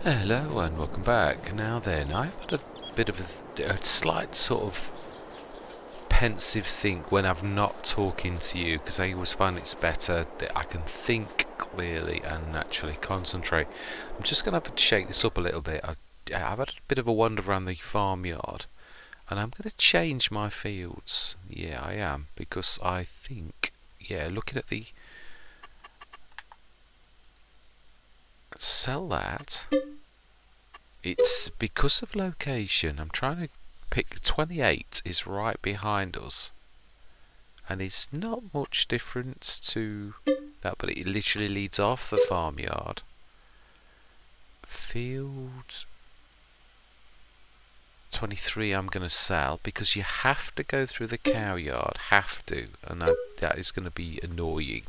Hello and welcome back. Now then, I've had a bit of a slight sort of pensive think when I'm not talking to you, because I always find it's better that I can think clearly and actually concentrate. I'm just going to have to shake this up a little bit. I've had a bit of a wander around the farmyard and I'm going to change my fields. Yeah, I am, because I think, looking at the... Sell that. It's because of location. I'm trying to pick 28 is right behind us, and it's not much difference to that, but it literally leads off the farmyard. Field 23 I'm going to sell because you have to go through the cow yard, and that is going to be annoying.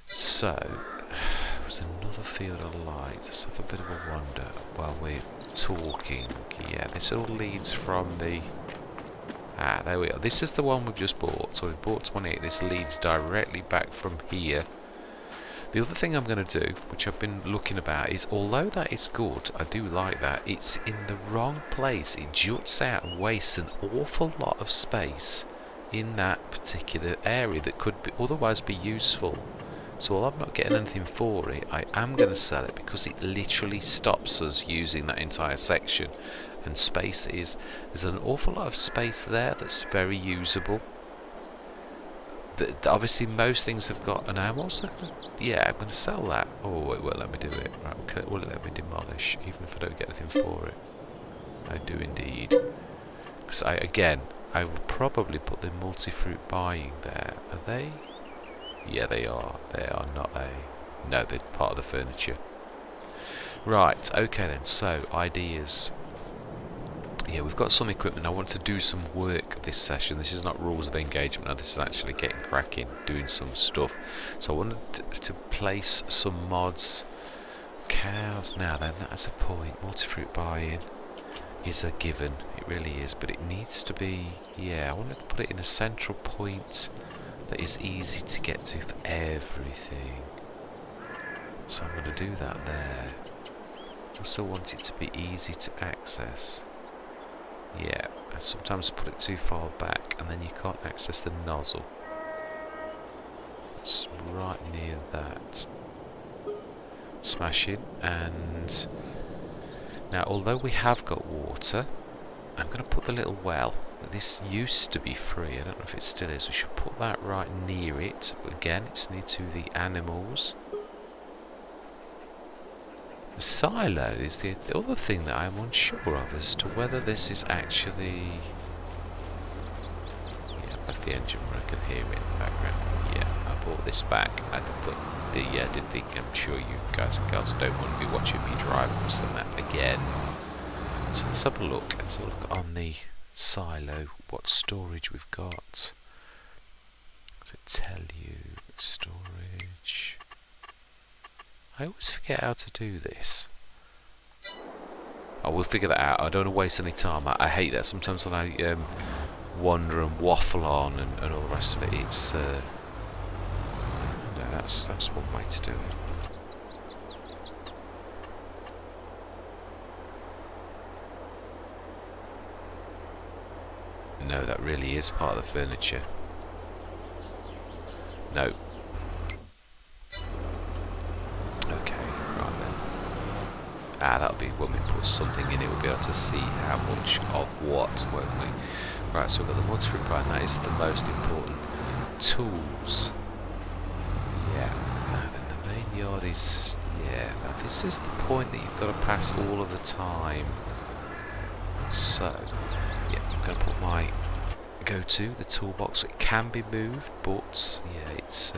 So there's another field of light. Let's have a bit of a wander while we're talking. Yeah, this all leads from the... there we are. This is the one we've just bought. So we've bought 28. This leads directly back from here. The other thing I'm going to do, which I've been looking about, is although that is good, I do like that, it's in the wrong place. It juts out and wastes an awful lot of space in that particular area that could otherwise be useful. So while I'm not getting anything for it, I am going to sell it because it literally stops us using that entire section. And there's an awful lot of space there that's very usable. Obviously most things have got, and I'm also going to, I'm going to sell that. Oh, it won't let me do it. Right, okay, will it let me demolish, even if I don't get anything for it? I do indeed. Because I would probably put the multi-fruit buying there. Are they? Yeah, they are. They are not no, they're part of the furniture. Right, okay then, so ideas. Yeah, we've got some equipment. I want to do some work this session. This is not rules of engagement. No, this is actually getting cracking, doing some stuff. So I wanted to place some mods. Cows, now then, that's a point. Multi-fruit buy-in is a given. It really is, but it needs to be, I wanted to put it in a central point that is easy to get to for everything. So I'm going to do that there. Also want it to be easy to access. Yeah, I sometimes put it too far back and then you can't access the nozzle. It's right near that. Smashing. And now, although we have got water, I'm going to put the little well. This used to be free. I don't know if it still is. We should put that right near it. Again, it's near to the animals. The silo is the other thing that I'm unsure of as to whether this is actually... Yeah, that's the engine where I can hear it in the background. Yeah, I bought this back. I did think, I'm sure you guys and girls don't want to be watching me drive across the map again. So let's have a look. Let's have a look on the silo what storage we've got. Does it tell you storage? I always forget how to do this. Oh, we'll figure that out. I don't want to waste any time. I hate that sometimes when I wander and waffle on and all the rest of it. It's no, that's one way to do it. No, that really is part of the furniture. No. Okay, right then. That'll be when we put something in it, we'll be able to see how much of what, won't we? Right, so we've got the multi-fruit brine, that is the most important. Tools. Yeah, now then the main yard is, now this is the point that you've got to pass all of the time. So, I'm going to put my go-to, the toolbox. It can be moved, but it's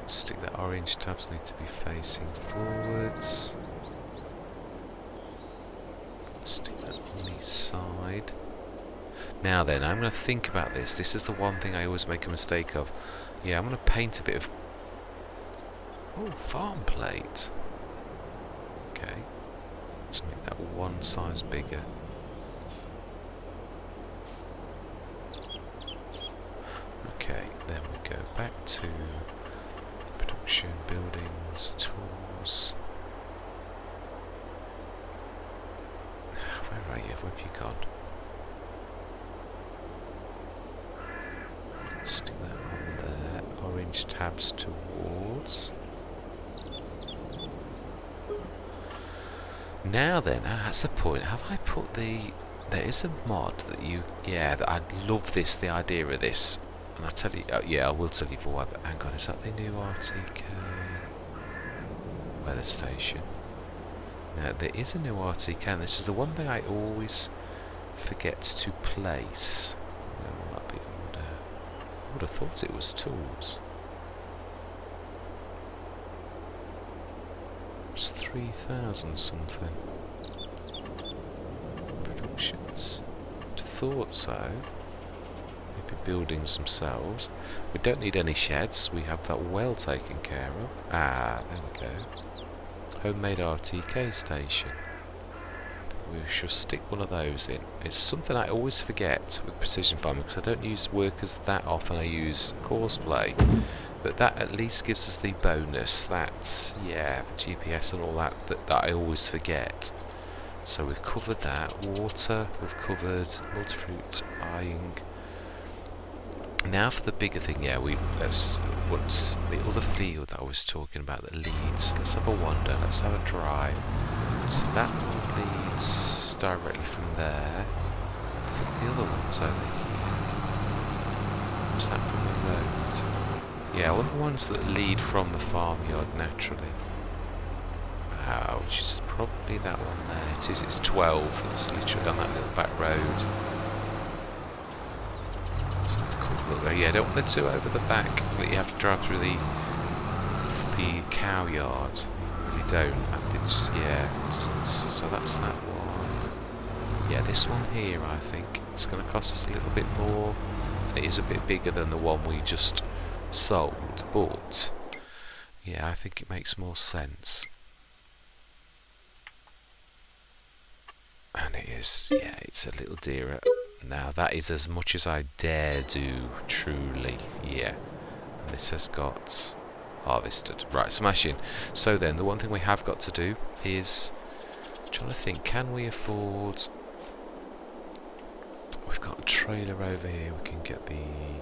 stick that orange tabs need to be facing forwards. Stick that on the side. Now then, I'm going to think about this. This is the one thing I always make a mistake of. Yeah, I'm going to paint a bit of... Oh, farm plate. Okay. Let's make that one size bigger. Okay, then we go back to production, buildings, tools. Change tabs towards. Now then, that's the point. Have I put the... There is a mod that you... Yeah, I love this, the idea of this. And I'll tell you... yeah, I will tell you for why, but hang on, is that the new RTK weather station? Now, there is a new RTK, and this is the one thing I always forget to place. Where will that be under? I would have thought it was tools. It's 3,000 something. Productions. I'd have thought so. Maybe buildings themselves. We don't need any sheds. We have that well taken care of. Ah, there we go. Homemade RTK station. We shall stick one of those in. It's something I always forget with precision farming because I don't use workers that often. I use Courseplay. But that at least gives us the bonus that, yeah, the GPS and all that, that I always forget. So we've covered that. Water, we've covered. Multifruit, eyeing. Now for the bigger thing, yeah, let's once the other field that I was talking about that leads. Let's have a wander, let's have a drive. So that one leads directly from there. I think the other one's over here. Was that from the road? Yeah, all the ones that lead from the farmyard naturally. Wow, which is probably that one there. It is, it's 12. It's literally on that little back road. It's a cool look. Yeah, I don't want the two over the back, but you have to drive through the cow yard. You really don't. I think just, yeah, so that's that one. Yeah, this one here, I think, it's going to cost us a little bit more. It is a bit bigger than the one we just sold, but yeah, I think it makes more sense. And it is, yeah, it's a little dearer. Now that is as much as I dare do, truly, yeah. And this has got harvested. Right, smashing. So then, the one thing we have got to do is, I'm trying to think, can we afford... We've got a trailer over here, we can get the,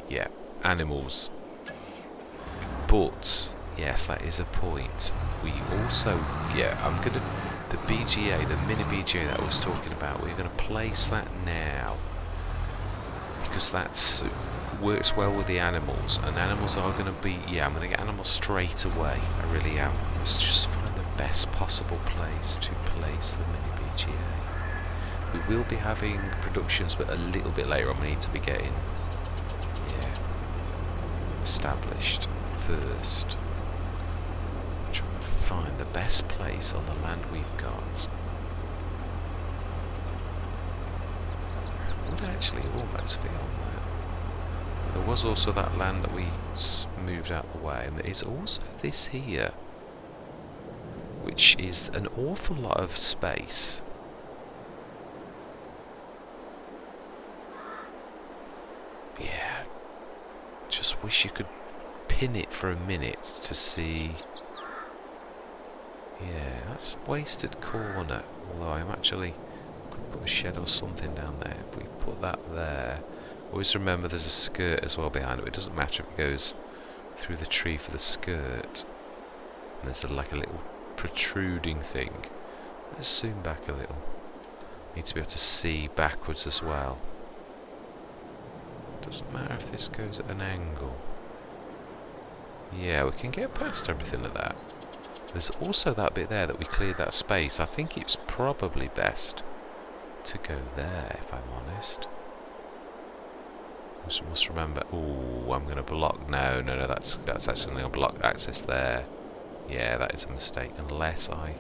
yeah, animals. But, yes, that is a point. We also, yeah, I'm going to, the BGA, the mini BGA that I was talking about, we're going to place that now. Because that works well with the animals. And animals are going to be, yeah, I'm going to get animals straight away. I really am. Let's just find the best possible place to place the mini BGA. We will be having productions, but a little bit later on. We need to be getting, yeah, established first. Try and find the best place on the land we've got. Would actually almost be on that. There was also that land that we moved out the way, and there is also this here, which is an awful lot of space. Yeah, just wish you could pin it for a minute to see. Yeah, that's wasted corner. Although I'm actually could put a shed or something down there. If we put that there, always remember there's a skirt as well behind it. It doesn't matter if it goes through the tree for the skirt. And there's like a little protruding thing. Let's zoom back a little. Need to be able to see backwards as well. Doesn't matter if this goes at an angle. Yeah, we can get past everything of that. There's also that bit there that we cleared that space. I think it's probably best to go there, if I'm honest. Must remember. Oh, I'm going to block. No, that's actually going to block access there. Yeah, that is a mistake. Unless I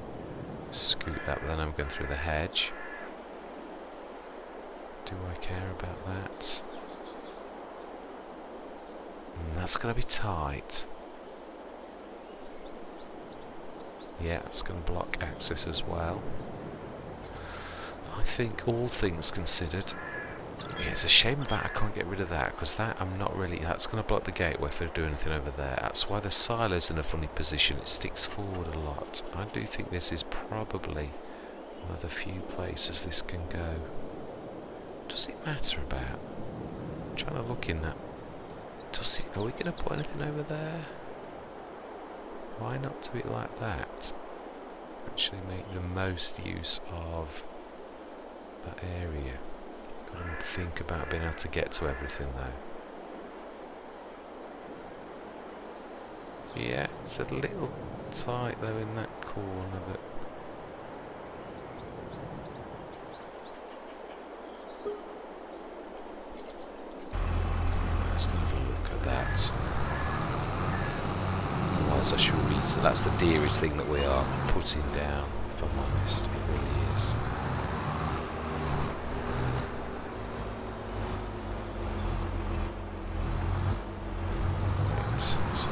scoot that, but then I'm going through the hedge. Do I care about that? That's going to be tight. Yeah, it's going to block access as well. I think all things considered, yeah, it's a shame about I can't get rid of that, because that I'm not really, that's going to block the gateway if I do anything over there. That's why the silo's in a funny position, it sticks forward a lot. I do think this is probably one of the few places this can go. Does it matter about? I'm trying to look in that does it? Are we going to put anything over there? Why not do it like that? Actually make the most use of that area. Got to think about being able to get to everything though. Yeah, it's a little tight though in that corner, but let's have a look at that. Otherwise I shall read. So that's the dearest thing that we are putting down, if I'm honest. It really is. Right, so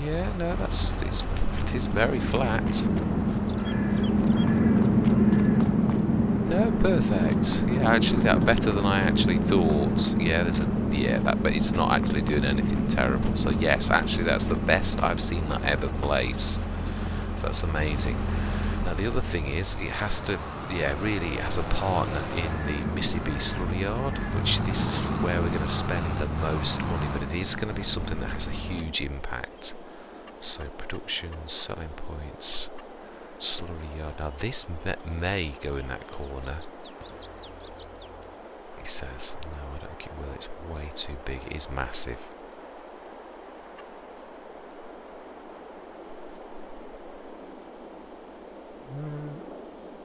yeah, no, it is very flat. No, perfect. Yeah, actually, that better than I actually thought. Yeah, but it's not actually doing anything terrible. So yes, actually, that's the best I've seen that ever place. So that's amazing. Now the other thing is, it has to, really has a partner in the Missy B slurry yard, which this is where we're going to spend the most money, but it is going to be something that has a huge impact. So production, selling points, slurry yard. Now this may go in that corner. He says, no, I don't think it will. It's way too big. It is massive.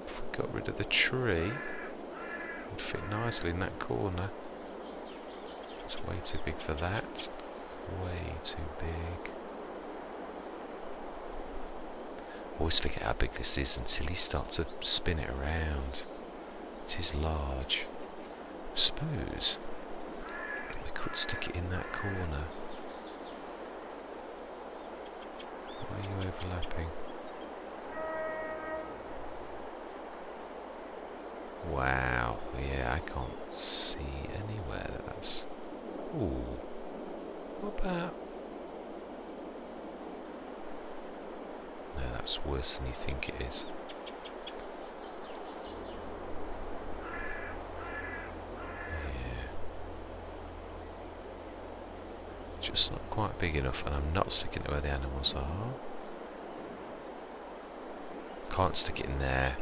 If we got rid of the tree, it would fit nicely in that corner. It's way too big for that. Way too big. Always forget how big this is until you start to spin it around. It is large. I suppose we could stick it in that corner. Why are you overlapping? Wow, yeah, I can't see anywhere that that's... Ooh, what about... No, that's worse than you think it is. Yeah. Just not quite big enough, and I'm not sticking it where the animals are. Can't stick it in there.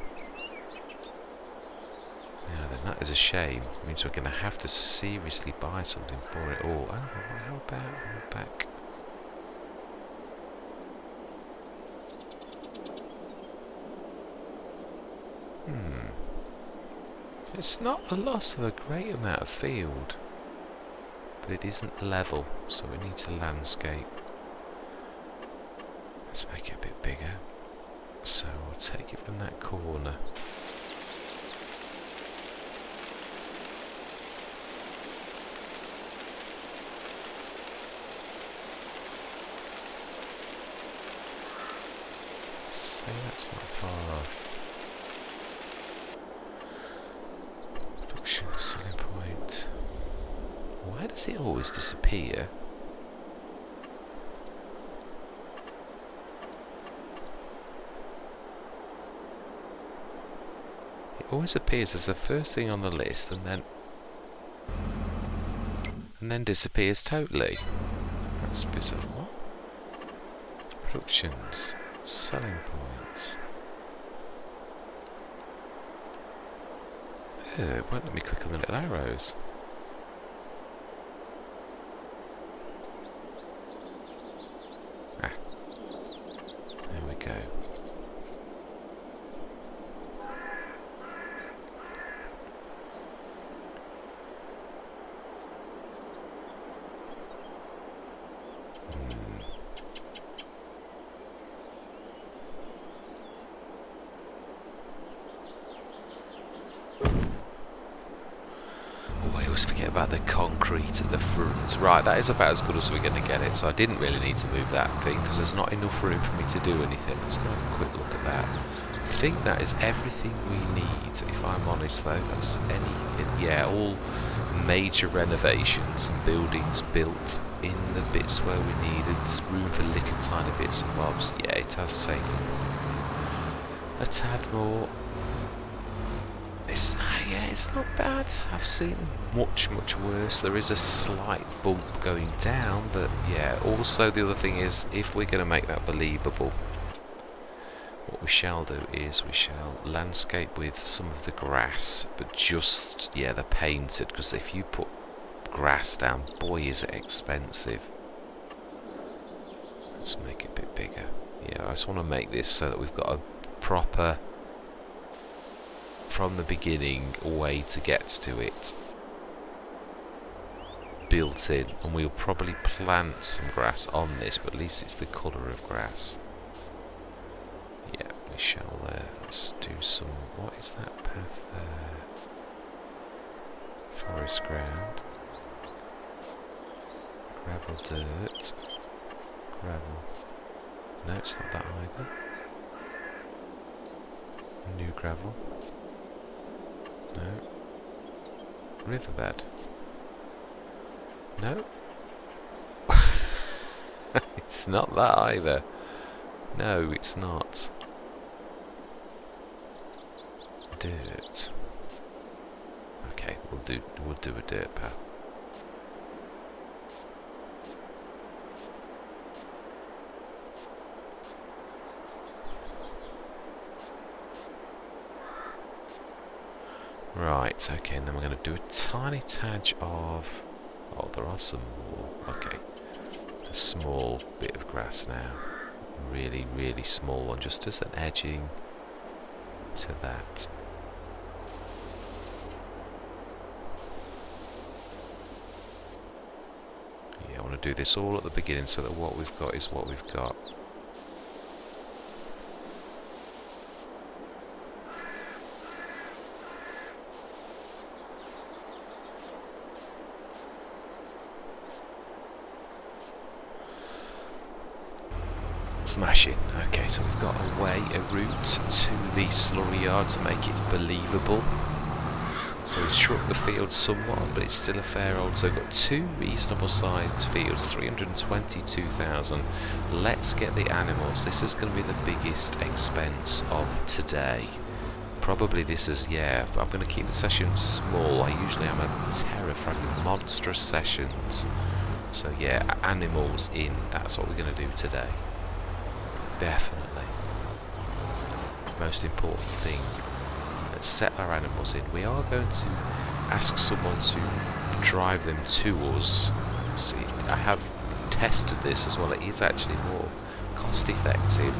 Yeah, then that is a shame. It means we're going to have to seriously buy something for it all. Oh, how about on the back? It's not a loss of a great amount of field, but it isn't level, so it needs a landscape. Let's make it a bit bigger. So we'll take it from that corner. See, that's not far off. Selling point. Why does it always disappear? It always appears as the first thing on the list and then disappears totally. That's bizarre. Productions, selling points. It won't let me click on the little arrows. Ah. There we go. Forget about the concrete at the front. Right, that is about as good as we're going to get it, so I didn't really need to move that thing because there's not enough room for me to do anything. Let's go have a quick look at that. I think that is everything we need, if I'm honest though. That's all major renovations and buildings built in the bits where we needed room for little tiny bits and bobs. Yeah, it has taken a tad more. Yeah, it's not bad. I've seen much worse. There is a slight bump going down, but yeah. Also, the other thing is, if we're going to make that believable, what we shall do is we shall landscape with some of the grass, but just, yeah, the painted, because if you put grass down, boy, is it expensive. Let's make it a bit bigger. Yeah, I just want to make this so that we've got a proper, from the beginning, way to get to it built in, and we'll probably plant some grass on this, but at least it's the colour of grass. Yeah, we shall there. Let's do some, what is that path there? Forest ground. Gravel, dirt. Gravel. No, it's not that either. New gravel. No. Riverbed. No. It's not that either. No, it's not. Dirt. Okay, we'll do a dirt path. Right, okay, and then we're going to do a tiny tad of... Oh, there are some more. Okay. A small bit of grass now. Really, really small one, just as an edging to that. Yeah, I want to do this all at the beginning so that what we've got is what we've got. Smashing. Okay, so we've got a route to the slurry yard to make it believable. So we've shrunk the field somewhat, but it's still a fair old. So we've got two reasonable sized fields, 322,000. Let's get the animals. This is going to be the biggest expense of today. Probably this is, yeah, I'm going to keep the sessions small. I usually am a terror for having monstrous sessions. So yeah, animals in, that's what we're going to do today. Definitely. Most important thing. Let's set our animals in. We are going to ask someone to drive them to us. See, I have tested this as well. It is actually more cost effective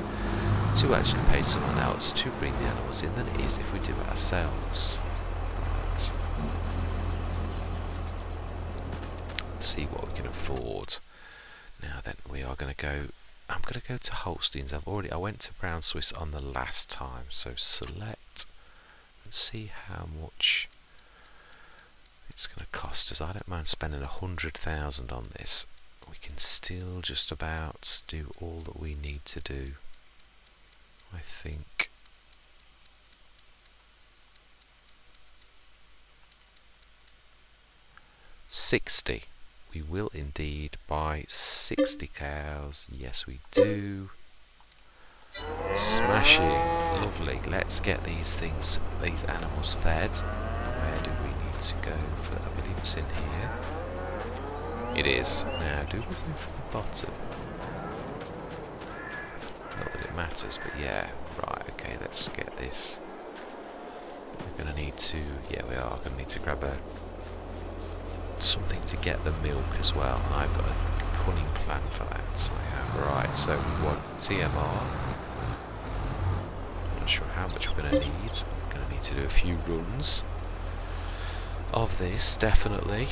to actually pay someone else to bring the animals in than it is if we do it ourselves. Right. Let's see what we can afford. Now then, we are going to go. I'm going to go to Holsteins. I went to Brown Swiss on the last time, so select. Let's see how much it's going to cost us. I don't mind spending 100,000 on this. We can still just about do all that we need to do, I think. $60. We will indeed buy 60 cows. Yes, we do. Smashing. Lovely. Let's get these animals fed. Where do we need to go for that? I believe it's in here. It is. Now, do we go from the bottom? Not that it matters, but yeah. Right, okay, let's get this. We're going to need to... Yeah, we are going to need to grab something to get the milk as well, and I've got a cunning plan for that. I have. Right, so we want TMR. I'm not sure how much we're going to need. We're going to need to do a few runs of this, definitely.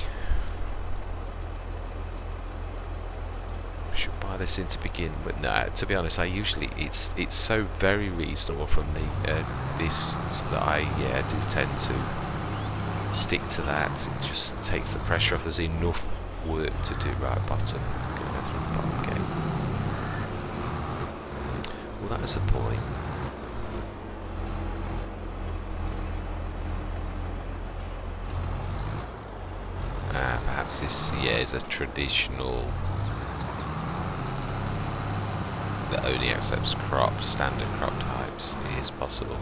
I should buy this in to begin with. No, to be honest, I usually it's so very reasonable from the this that I do tend to stick to that. It just takes the pressure off. There's enough work to do. Right, bottom. Going over the bottom gate. Well, that is a point. Perhaps this, is a traditional that only accepts standard crop types. It is possible.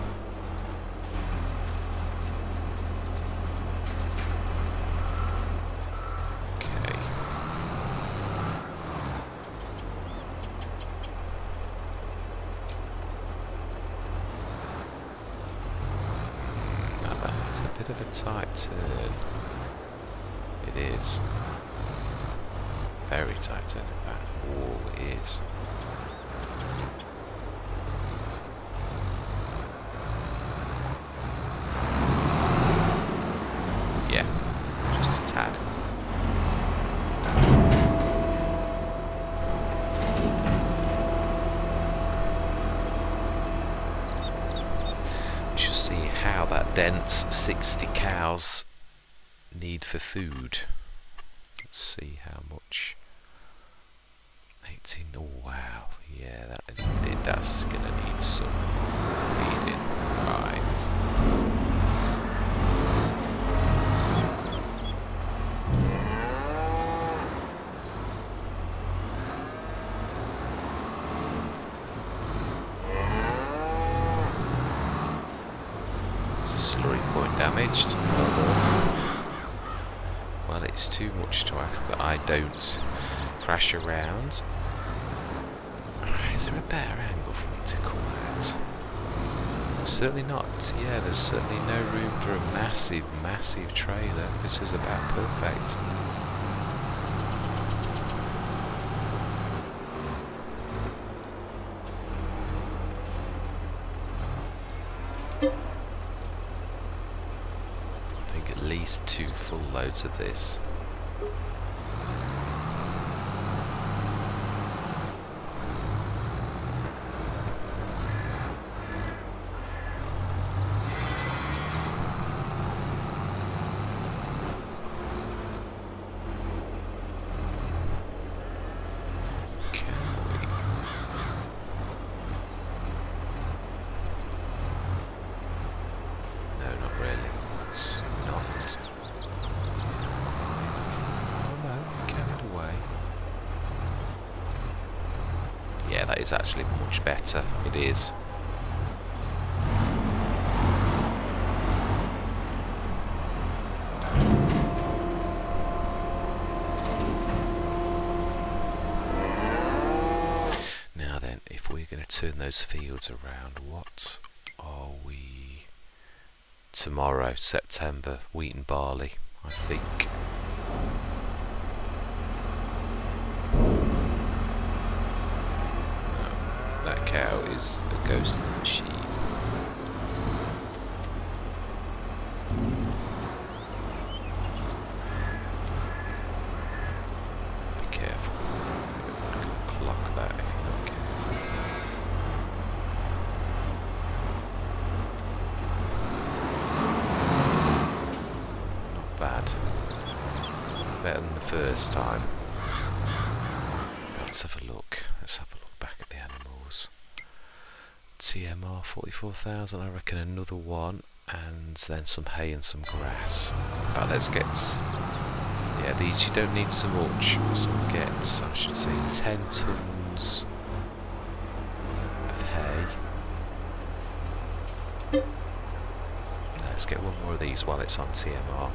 bit of a tight turn. It is. Very tight turn, in fact. Oh, it is. Yeah, just a tad. We shall see how that dense 60 cows need for food. Let's see how much. 18. Oh wow, yeah, that's gonna need some feeding. Right. Is the slurry point damaged? Well, it's too much to ask that I don't crash around. Is there a better angle for me to come at? Certainly not. Yeah, there's certainly no room for a massive, massive trailer. This is about perfect. I think at least 2 full loads of this. Yeah, that is actually much better. It is. Now then, if we're going to turn those fields around, what are we? Tomorrow, September, wheat and barley, I think. That cow is a ghost in the machine. Be careful. You can clock that if you're not careful. Not bad. Better than the first time. Let's have a look. Let's have a look back at the animals. TMR 44,000, I reckon another one, and then some hay and some grass. In fact, let's get, yeah, these you don't need so much, so we'll get, I should say, 10 tons of hay. Let's get one more of these while it's on TMR.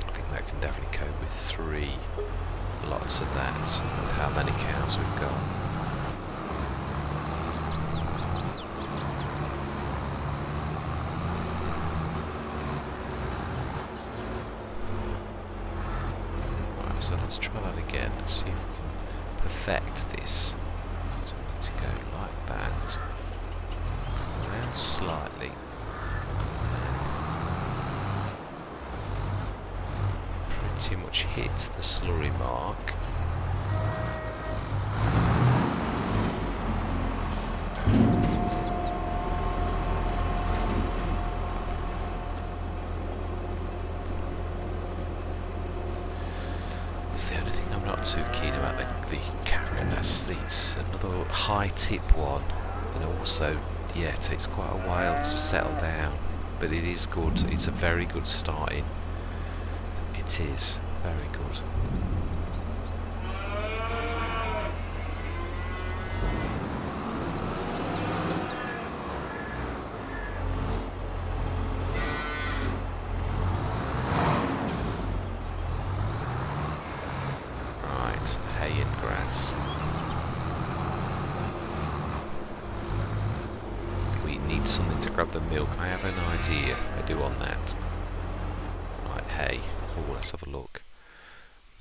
I think that can definitely cope with 3 lots of that, with how many cows we've got. So let's try that again, let's see if we can perfect this. So we need to go like that, around slightly, and pretty much hit the slurry mark. The only thing I'm not too keen about the carrot, it's another high tip one, and also, yeah, it takes quite a while to settle down, but it is good. It's a very good starting. It is very good. Hay and grass. We need something to grab the milk. I have an idea. I do on that. hay. Oh, let's have a look.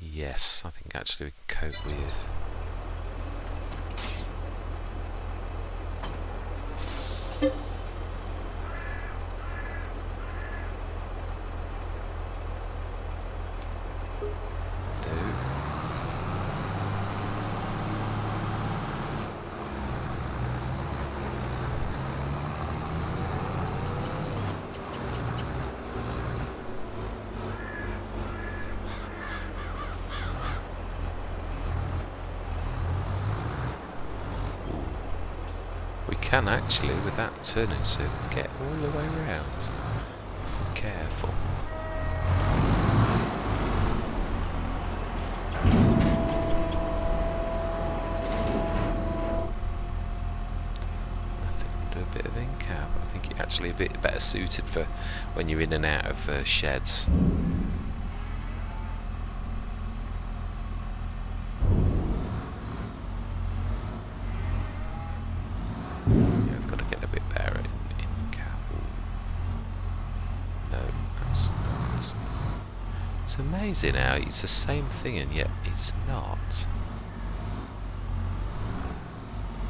Yes, I think actually we can cope with. We can actually, with that turning circle, get all the way around if we're careful. I think we'll do a bit of in-cab. I think it's actually a bit better suited for when you're in and out of sheds. It's amazing how it's the same thing and yet it's not.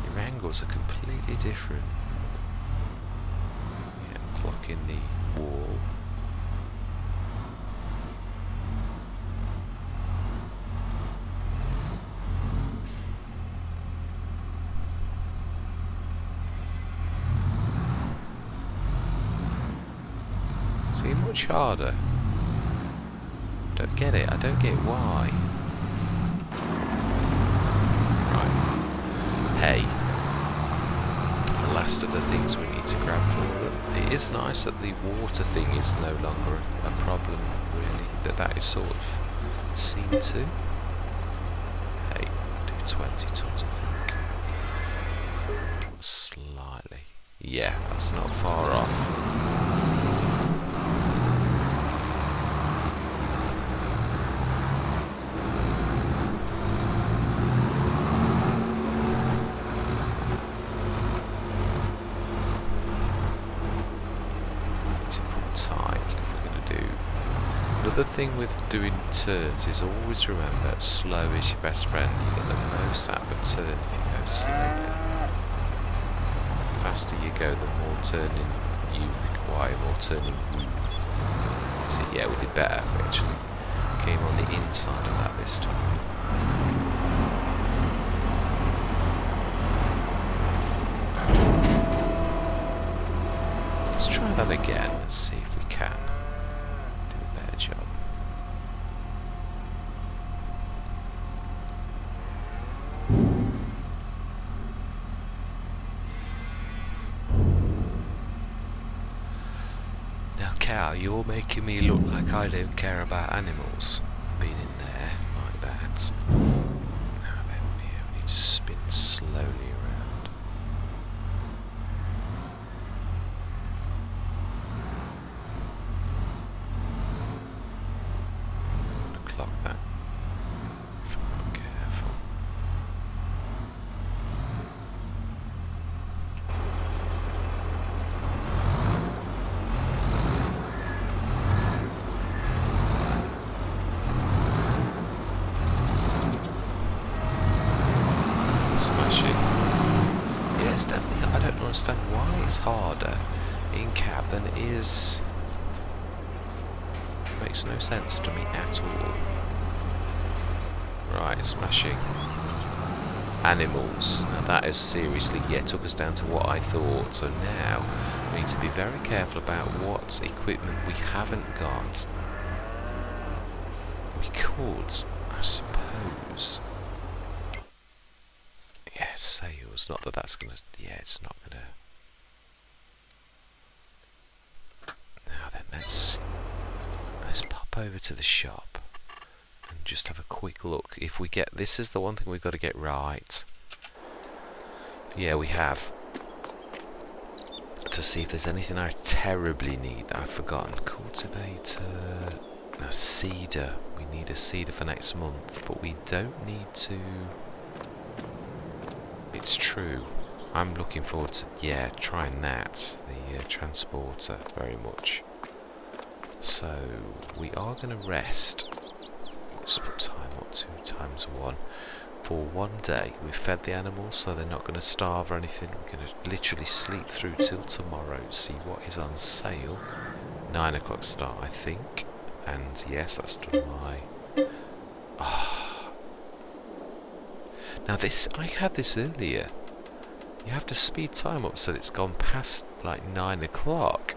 Your angles are completely different. Yeah, clocking the wall. See, much harder. Don't get it. I don't get why. Right. Hey. The last of the things we need to grab for them. It is nice that the water thing is no longer a problem, really. That is sort of seen to. Hey, do 20 tons, I think. Slightly. Yeah, that's not far off. The thing with doing turns is always remember, slow is your best friend. You get the most out of a turn if you go slowly. The faster you go, the more turning you require, more turning room. So yeah, we did better. We actually came on the inside of that this time. Let's try that again and see if we can do a better job. You're making me look like I don't care about animals being in there like that. Now then, we need to spin slowly around. I'm gonna clock that if I'm not careful. Yes, definitely. I don't understand why it's harder in cab than it is. It makes no sense to me at all. Right, smashing. Animals. Now that is seriously, took us down to what I thought. So now we need to be very careful about what equipment we haven't got. We could, I suppose. Sales, not that that's gonna, it's not gonna. Now then, let's pop over to the shop and just have a quick look. If we get, this is the one thing we've got to get right. Yeah, we have. To see if there's anything I terribly need that I've forgotten. Cultivator, now cedar, we need a cedar for next month, but we don't need to. It's true. I'm looking forward to, trying that. The transporter, very much. So we are going to rest. Let's put time up 2 times 1. For 1 day, we've fed the animals so they're not going to starve or anything. We're going to literally sleep through till tomorrow, see what is on sale. 9 o'clock start, I think. And yes, that's done my... Now this, I had this earlier. You have to speed time up so it's gone past like 9 o'clock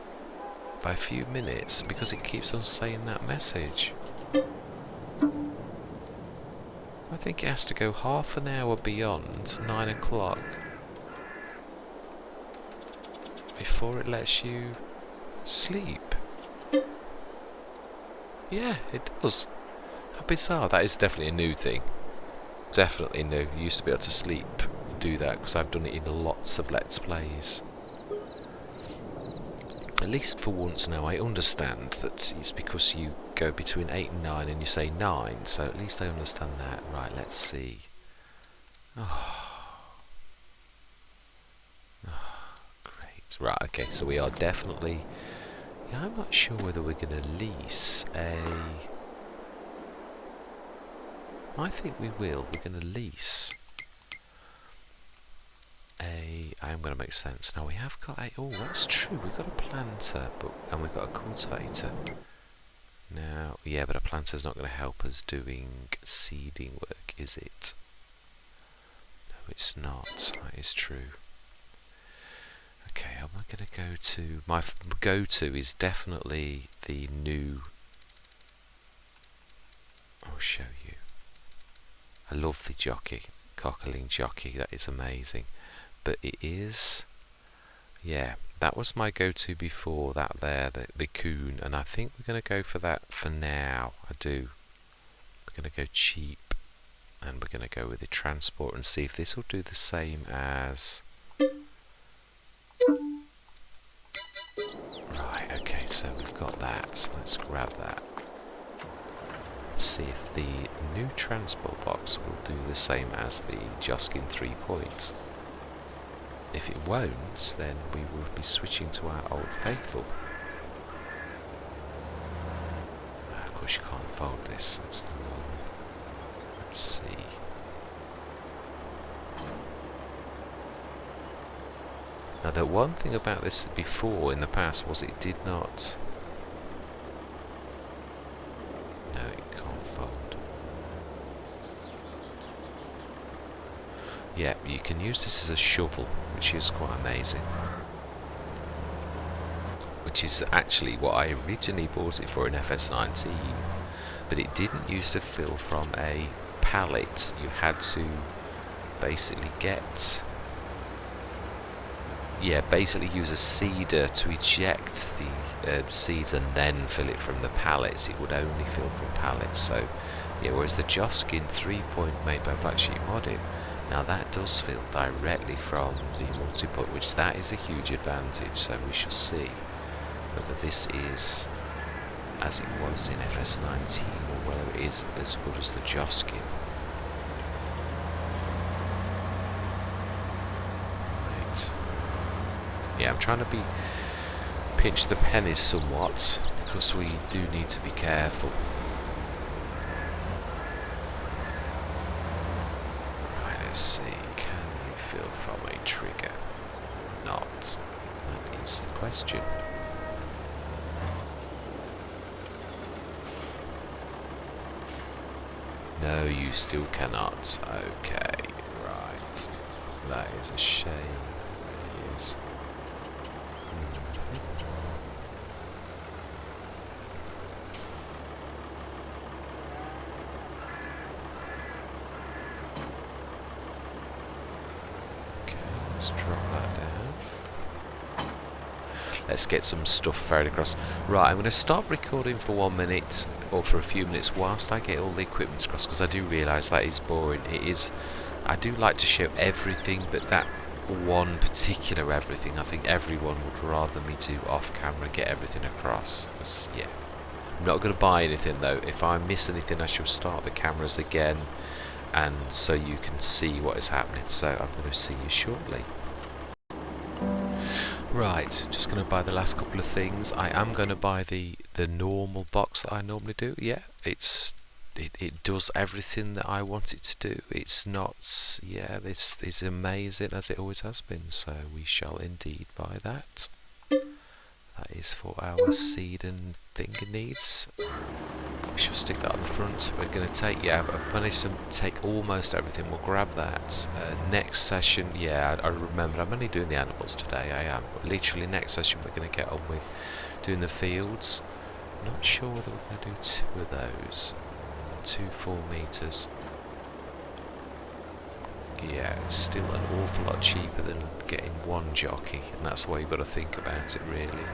by a few minutes because it keeps on saying that message. I think it has to go half an hour beyond 9 o'clock before it lets you sleep. Yeah, it does. How bizarre. That is definitely a new thing. Definitely new. You used to be able to sleep and do that because I've done it in lots of Let's Plays. At least for once now I understand that it's because you go between 8 and 9 and you say 9, so at least I understand that. Right, let's see. Great. Right, okay, so we are definitely... Yeah, I'm not sure whether we're going to lease a... I think we will. We're going to lease a... I am going to make sense. Now we have got a... Oh, that's true. We've got a planter, and we've got a cultivator. Now, yeah, but a planter's not going to help us doing seeding work, is it? No, it's not. That is true. Okay, am I going to go to... My go-to is definitely the new... I'll show you. I love the jockey, cockling jockey, that is amazing. But it is... Yeah, that was my go-to before, that there, the coon, and I think we're going to go for that for now. I do. We're going to go cheap, and we're going to go with the transport and see if this will do the same as... Right, okay, so we've got that. Let's grab that. See if the new transport box will do the same as the Joskin 3 points. If it won't, then we will be switching to our old faithful. Of course you can't fold this, that's the one. Let's see. Now the one thing about this before in the past was it did not... No, it can't fold. Yeah, you can use this as a shovel, which is quite amazing. Which is actually what I originally bought it for in FS19, but it didn't used to fill from a pallet. You had to basically get... Yeah, basically use a seeder to eject the seeds and then fill it from the pallets. It would only fill from pallets. So, yeah, whereas the Joskin 3-point made by Black Sheep Modding, now that does fill directly from the multi-point, which that is a huge advantage. So we shall see whether this is as it was in FS19 or whether it is as good as the Joskin. Yeah, I'm trying to pinch the pennies somewhat because we do need to be careful. Right, let's see. Can you fill from a trigger? Not. That is the question. No, you still cannot. Okay, right. That is a shame. It really is. Let's drop that down. Let's get some stuff ferried across. Right, I'm going to stop recording for 1 minute or for a few minutes whilst I get all the equipment across, because I do realise that is boring. It is. I do like to show everything, but that one particular everything, I think everyone would rather me do off camera, get everything across. Because, yeah, I'm not going to buy anything though. If I miss anything, I shall start the cameras again, and so you can see what is happening. So I'm going to see you shortly. Right, just going to buy the last couple of things. I am going to buy the normal box that I normally do. Yeah, it does everything that I want it to do. It's not, yeah, this is amazing as it always has been. So we shall indeed buy that. That is for our seed and thing needs. We shall stick that on the front. We're going to take, yeah, I've managed to take almost everything. We'll grab that. Next session, yeah, I remember, I'm only doing the animals today. I am. Literally next session we're going to get on with doing the fields. Not sure whether we're going to do 2 of those. 2 4 meters. Yeah, it's still an awful lot cheaper than getting 1 jockey, and that's the way you've got to think about it really.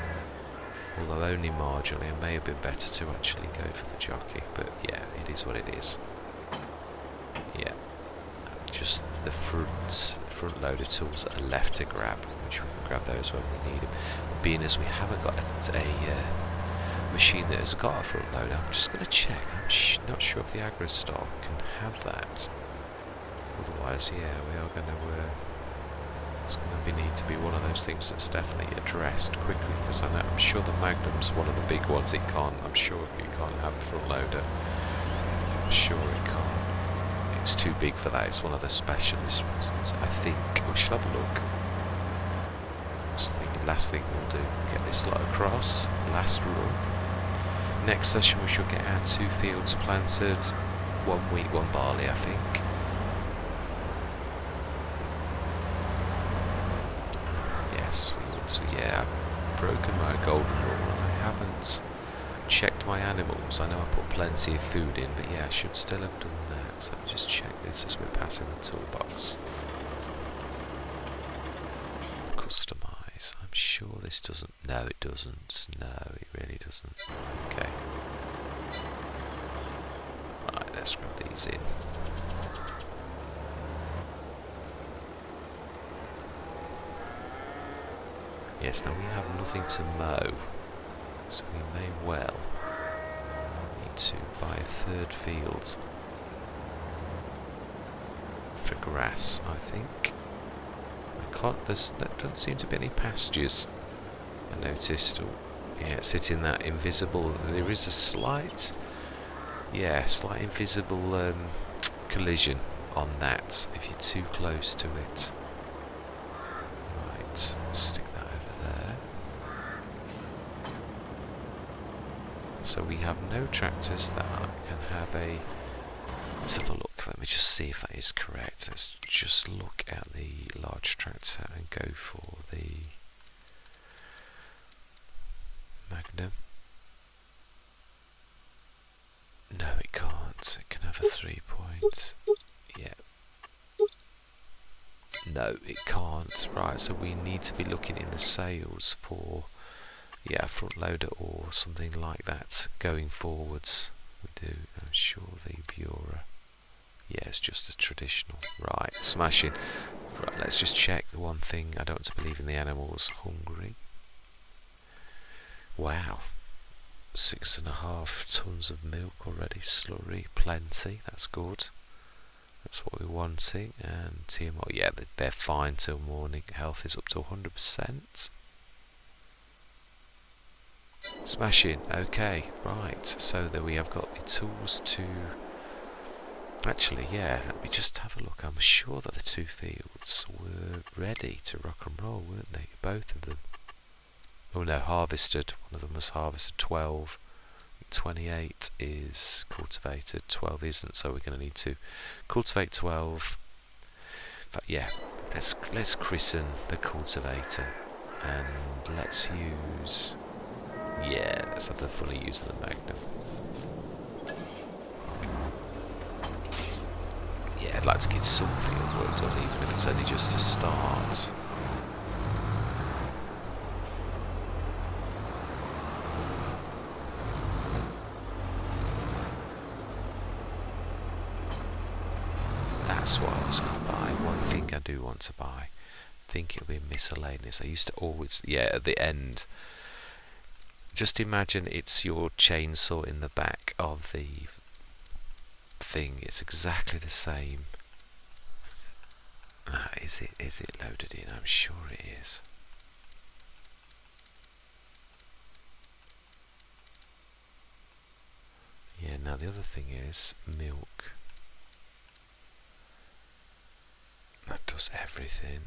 Although only marginally, it may have been better to actually go for the jockey, but yeah, it is what it is. Yeah, just the front loader tools that are left to grab, which we can grab those when we need them. Being as we haven't got a machine that has got a front loader, I'm just going to check. I'm not sure if the AgroStar can have that. Otherwise, yeah, we are going to. It's going to need to be one of those things that's definitely addressed quickly, because I'm sure the Magnum's one of the big ones. It can't. I'm sure you can't have a front loader. I'm sure it can't. It's too big for that. It's one of the specialist ones. I think we should have a look. Last thing we'll do, get this lot across. Last run. Next session we shall get our 2 fields planted. 1 wheat, 1 barley, I think. Yes, we want to. Yeah, I've broken my golden rule and I haven't checked my animals. I know I put plenty of food in, but yeah, I should still have done that. So just check this as we're passing the toolbox. Customise. I'm sure this doesn't. No, it doesn't. No, it really doesn't. Okay. Right, let's grab these in. Yes, now we have nothing to mow, so we may well need to buy a 3rd field for grass, I think. There don't seem to be any pastures, I noticed. Yeah, it's hitting that invisible, there is a slight invisible collision on that if you're too close to it. Right, stick that over there. So we have no tractors that can have a... Let's have a look, let me just see if that is correct. Let's just look at the large tractor and go for the Magnum. No, it can't. It can have a 3-point. Yeah. No, it can't. Right, so we need to be looking in the sales for, yeah, a front loader or something like that going forwards. We do. I'm sure the Bureau. Yeah, it's just a traditional. Right, smashing. Right, let's just check the one thing. I don't want to believe in the animals. Hungry. Wow. 6.5 tons of milk already. Slurry, plenty. That's good. That's what we're wanting. And TMO, yeah, they're fine till morning. Health is up to 100%. Smashing. Okay, right. So there we have got the tools to... Actually, yeah, let me just have a look. I'm sure that the 2 fields were ready to rock and roll, weren't they? Both of them. Oh no, harvested. One of them was harvested. 12. 28 is cultivated. 12 isn't, so we're going to need to cultivate 12. But yeah, let's christen the cultivator and let's use... Yeah, let's have the fully use of the Magnum. Yeah, I'd like to get some field work done, even if it's only just to start. That's what I was going to buy. One thing I do want to buy. I think it'll be miscellaneous. I used to always, yeah, at the end. Just imagine it's your chainsaw in the back of the thing. It's exactly the same. Is it loaded in? I'm sure it is. Now the other thing is milk. That does everything.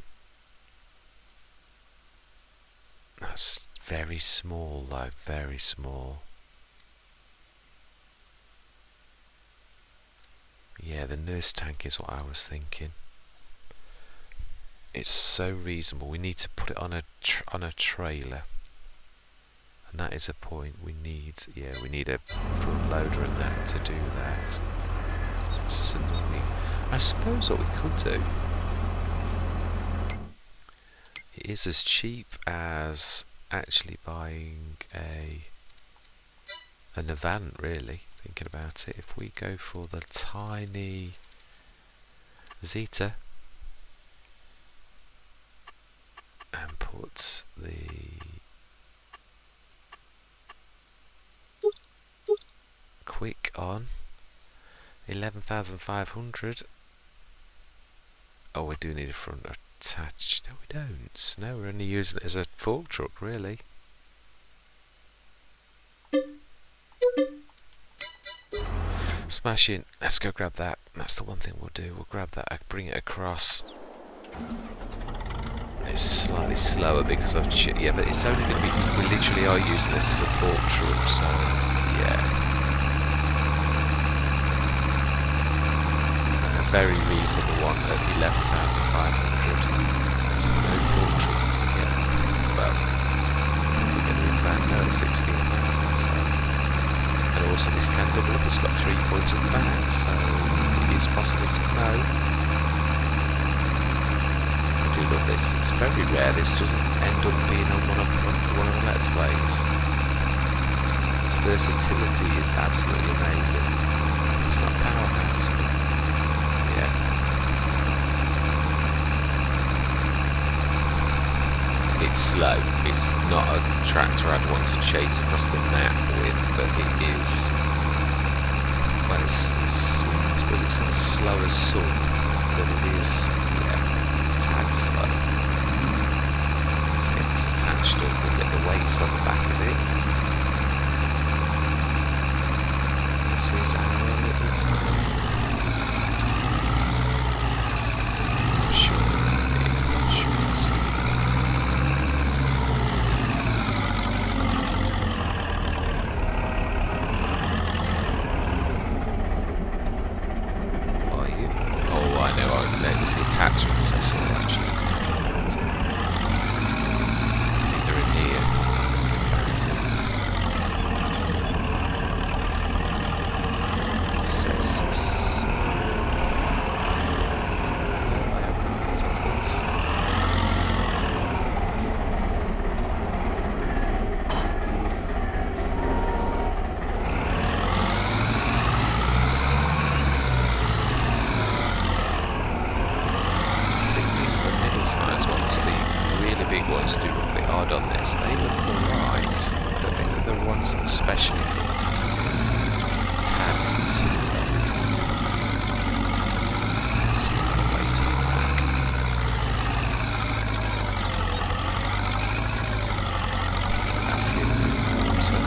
That's very small though, very small. Yeah, the nurse tank is what I was thinking. It's so reasonable. We need to put it on a trailer, and that is a point. We need a front loader and that to do that. This is annoying. I suppose what we could do, it is as cheap as actually buying an Avant, really, thinking about it. If we go for the tiny Zeta and put the quick on 11,500. Oh, we do need a front attached. No, we don't. No, we're only using it as a fork truck, really. Smashing. Let's go grab that. That's the one thing we'll do. We'll grab that. Bring it across. It's slightly slower because I've yeah, but it's only going to be. We literally are using this as a fork truck, so yeah. And a very reasonable one at 11,500. There's no fork truck you can get. Well, we're going to be that. No, 16,000. So. And also this can double up. It's got 3 points at the back, so it is possible to know. I do love this. It's very rare this doesn't end up being on one of the Let's Plays. Its versatility is absolutely amazing. It's not powerhouse, but yeah. It's slow. It's not a tractor I'd want to chase across the map with, but it is. Well, it's not slow as some, but it is. Tad slow. Let's get this attached up. We'll get the weights on the back of it. This is our little time. I'm sure Are you? Oh, I know. That was the attachments I saw actually. I think they're in here. It says so. No, I haven't looked at that. Size ones, the really big ones do look a bit odd on this. They look alright. I don't think that the ones especially for tad to let's look the way to the back. Get that field in water.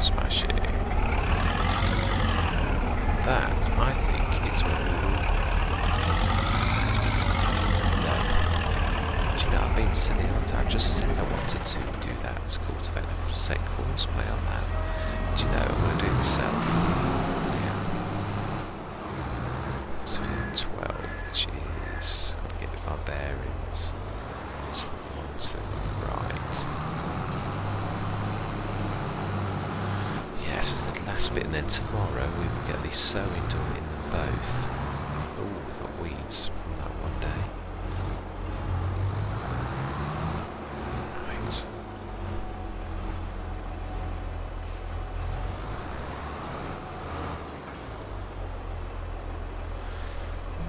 Smashing. That, I think, is where we will... No. Do you know, I've been silly, haven't I? I've just said I wanted to do that. It's cool to benefit sake horseplay on that. Do you know, I'm going to do it myself. Yeah. It's field 12, which is... got to get my bearings. It's the one to the right. This is the last bit, and then tomorrow we will get the sewing done in them both. Oh, we've got weeds from that one day. Right.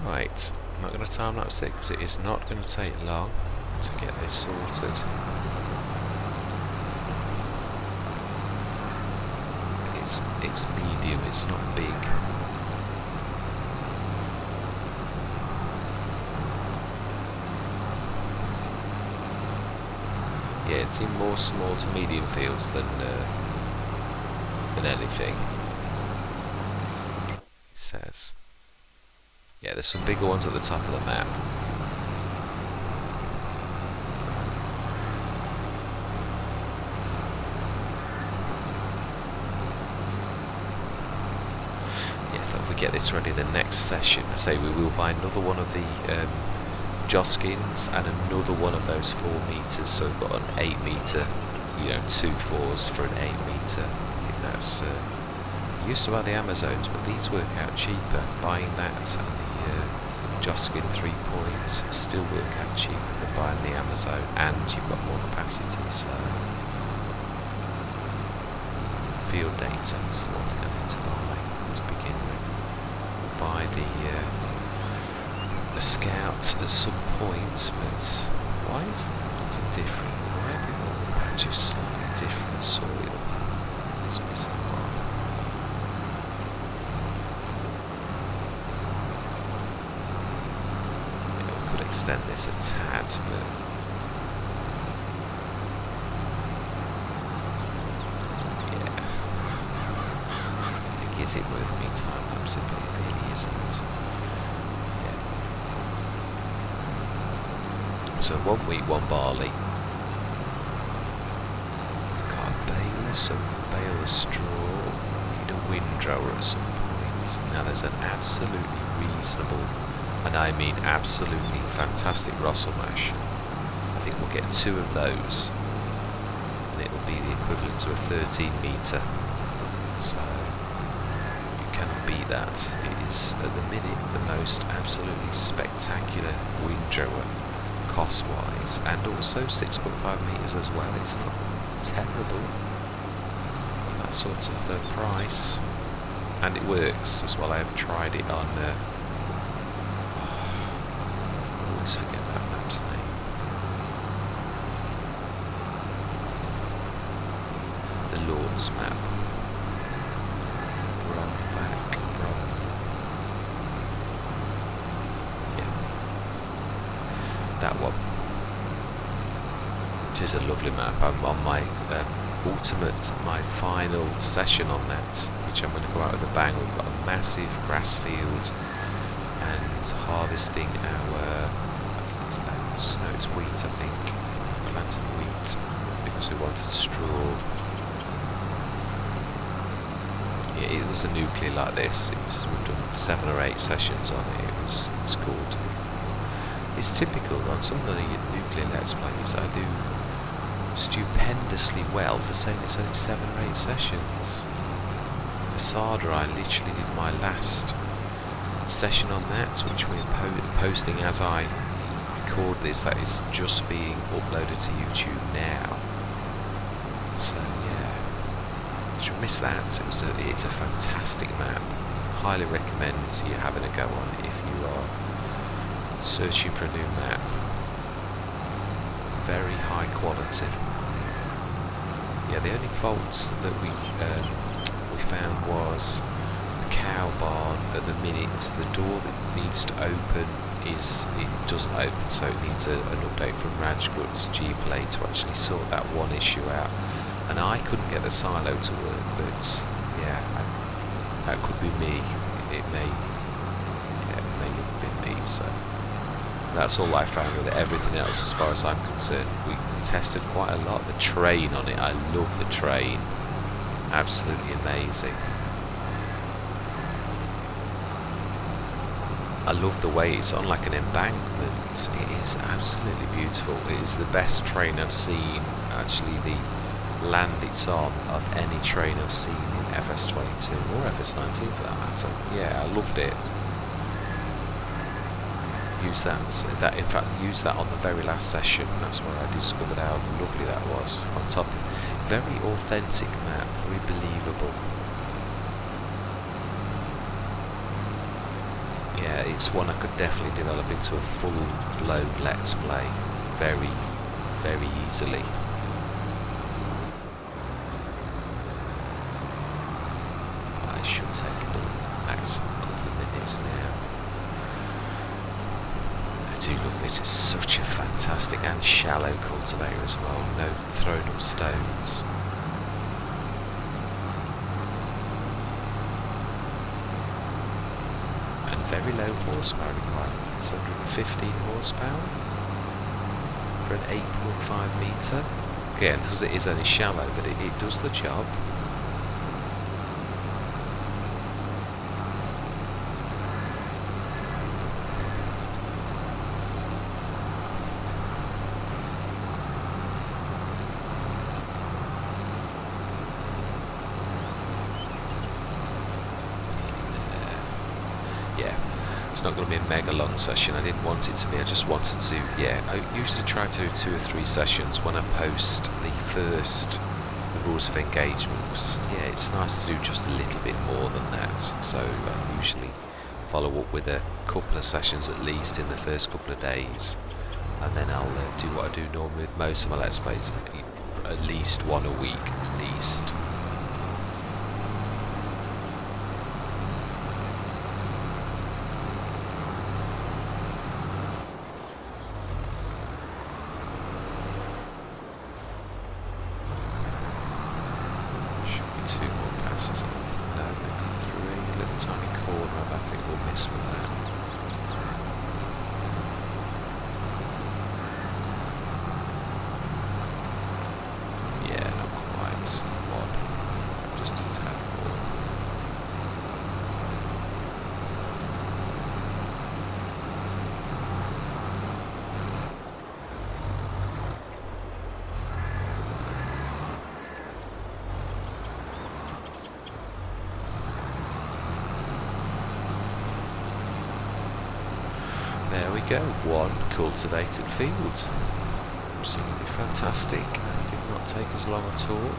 Right, I'm not going to time lapse it because it is not going to take long to get this sorted. It's medium, it's not big. Yeah, it's in more small to medium fields than anything. It says. Yeah, there's some bigger ones at the top of the map. Get this ready the next session. I say we will buy another one of the Joskins and another one of those 4 meters, so we've got an 8 meter, you know, 2 4s for an 8 meter. I think that's used to buy the Amazons, but these work out cheaper. Buying that and the Joskin 3 points still work out cheaper than buying the Amazon, and you've got more capacity. So field data is the one thing I need to buy to begin with. Buy the scouts at some point, but why is that looking different? Why have we got a patch of slightly different soil? It's missing one. Yeah, we could extend this a tad, but yeah. Is it worth me time lapsing? It really isn't. Yeah. So 1 wheat, 1 barley. We've got a baler, so we can bale the straw. We need a windrower at some point. Now there's an absolutely reasonable, and I mean absolutely fantastic Russell mash. I think we'll get 2 of those, and it will be the equivalent to a 13 metre. So beat that. It is at the minute the most absolutely spectacular windrower cost wise, and also 6.5 metres as well. It's not terrible for that sort of price, and it works as well. I have tried it on I always forget that map's name. The Lord's map. That one. It is a lovely map. I'm on my my final session on that, which I'm going to go out with a bang. We've got a massive grass field and harvesting our oats. No, it's wheat, I think. Planting wheat because we wanted straw. Yeah, it was a nuclear like this. We've done 7 or 8 sessions on it. It's called. It's typical on some of the nuclear Let's Plays. I do stupendously well for saying it's only 7 or 8 sessions. Asada, I literally did my last session on that, which we're posting as I record this. That is just being uploaded to YouTube now. So yeah, should miss that. It's a fantastic map. Highly recommend you having a go on it if you are searching for a new map. Very high quality. Yeah, the only faults that we found was the cow barn at the minute. The door that needs to open it doesn't open, so it needs an update from Rajgut's G-Play to actually sort that one issue out. And I couldn't get the silo to work, but yeah, that could be me. It may have been me. So that's all I found with it. Everything else, as far as I'm concerned, we tested quite a lot. The train on it, I love the train. Absolutely amazing. I love the way it's on like an embankment. It is absolutely beautiful. It is the best train I've seen, actually the land it's on, of any train I've seen in FS22 or FS19 for that matter. Yeah, I loved it. Use that on the very last session. That's where I discovered how lovely that was. On top, very authentic map, very believable. yeah, it's one I could definitely develop into a full-blown Let's Play very, very easily. I should take a max couple of minutes now. I do love this. It's such a fantastic and shallow cultivator as well. No thrown up stones. Very low horsepower requirement. It's 115 horsepower for an 8.5 metre. Again, because it is only shallow, but it does the job. It's not going to be a mega long session. I didn't want it to be. I just wanted to, yeah, I usually try to do 2 or 3 sessions when I post the first rules of engagement. Yeah, it's nice to do just a little bit more than that. So I usually follow up with a couple of sessions at least in the first couple of days, and then I'll do what I do normally with most of my Let's Plays, at least 1 a week, at least. Two more passes off. No, maybe 3. A little tiny corner. I think we'll miss with that. Yeah, not quite. 1. Just a tad more. There we go, 1 cultivated field. Absolutely fantastic. Did not take as long at all.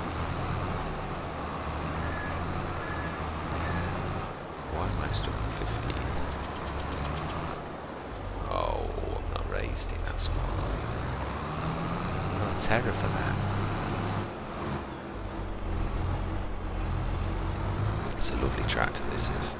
Why am I stuck at 15? Oh, I've not raised it, that's why. I'm not a terror for that. It's a lovely tractor, this is.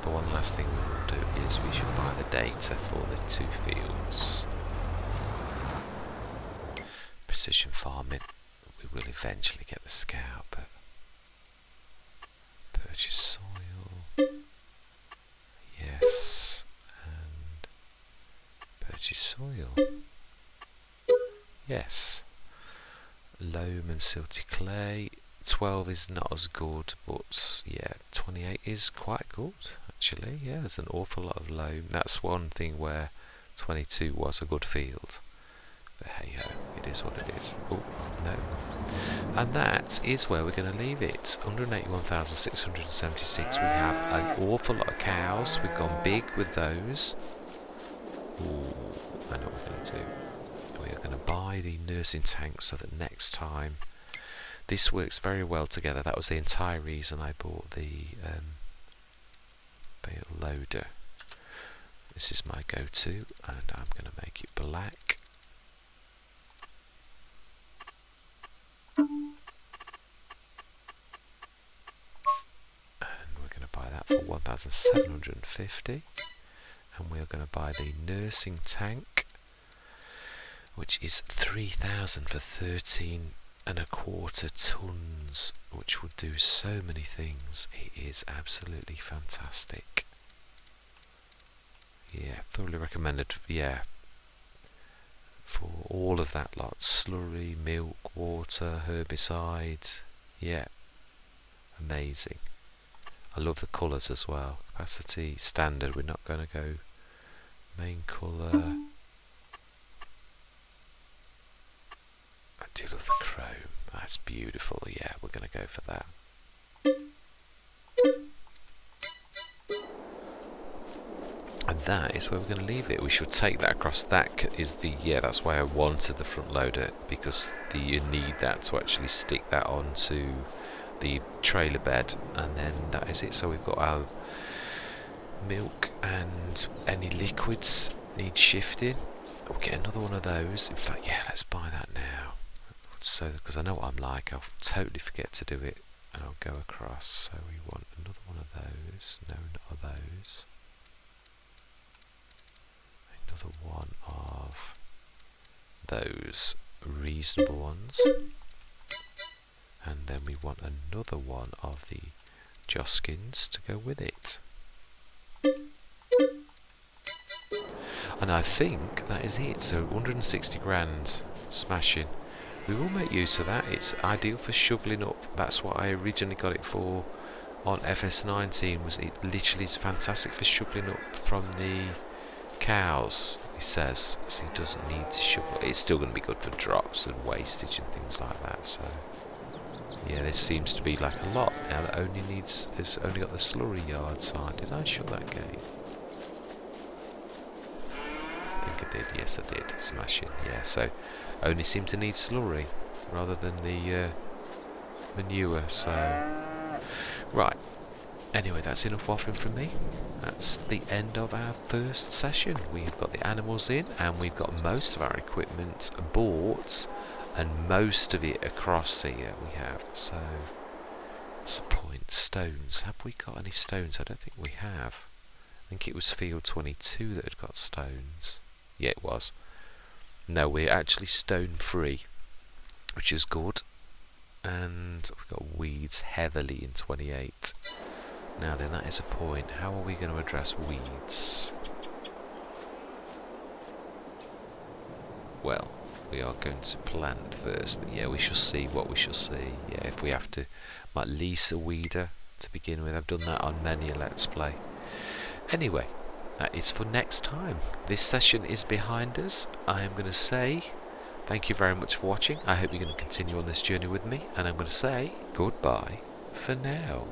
The one last thing we will do is we should buy the data for the 2 fields. Precision farming, we will eventually get the scout, but purchase soil, yes, and purchase soil, yes. Loam and silty clay. 12 is not as good, but yeah, 28 is quite good actually. Yeah, there's an awful lot of loam. That's one thing where 22 was a good field, but hey ho, it is what it is. Oh no, and that is where we're going to leave it. 181,676. We have an awful lot of cows. We've gone big with those. Ooh, I know what we're going to do. We are going to buy the nursing tank so that next time. This works very well together. That was the entire reason I bought the bale loader. This is my go-to, and I'm going to make it black. And we're going to buy that for 1,750. And we're going to buy the nursing tank, which is 3,000 for 13.25 tons, which will do so many things. It is absolutely fantastic. Yeah, thoroughly recommended. Yeah, for all of that lot: slurry, milk, water, herbicides. Yeah, amazing. I love the colours as well. Capacity standard. We're not going to go main colour. I do love the chrome. That's beautiful. Yeah, we're going to go for that. 1,000 And that is where we're going to leave it. We should take that across. That is the, yeah, that's why I wanted the front loader, because you need that to actually stick that onto the trailer bed, and then that is it. So we've got our milk, and any liquids need shifting. We'll get another one of those. In fact, yeah, let's buy that now. So, because I know what I'm like, I'll totally forget to do it, and I'll go across. So we want another one of those. No, not of those. Another one of those reasonable ones, and then we want another one of the Joskins to go with it. And I think that is it. So 160 grand smashing. We will make use of that. It's ideal for shoveling up. That's what I originally got it for on FS19. Was it literally is fantastic for shoveling up from the cows, he says. So he doesn't need to shovel. It's still going to be good for drops and wastage and things like that. So yeah, this seems to be like a lot now that only needs. It's only got the slurry yard side. Did I shut that gate? I think I did. Yes, I did. Smash it. Yeah. So only seem to need slurry rather than the manure. So right. Anyway, that's enough waffling from me. That's the end of our first session. We've got the animals in, and we've got most of our equipment bought, and most of it across here we have. So that's the point. Stones. Have we got any stones? I don't think we have. I think it was field 22 that had got stones. Yeah, it was. No, we're actually stone free, which is good. And we've got weeds heavily in 28. Now then, that is a point. How are we going to address weeds? Well, we are going to plant first, but yeah, we shall see what we shall see. Yeah, if we have to, might lease a weeder to begin with. I've done that on many a Let's Play. Anyway, that is for next time. This session is behind us. I am going to say thank you very much for watching. I hope you're going to continue on this journey with me, and I'm going to say goodbye for now.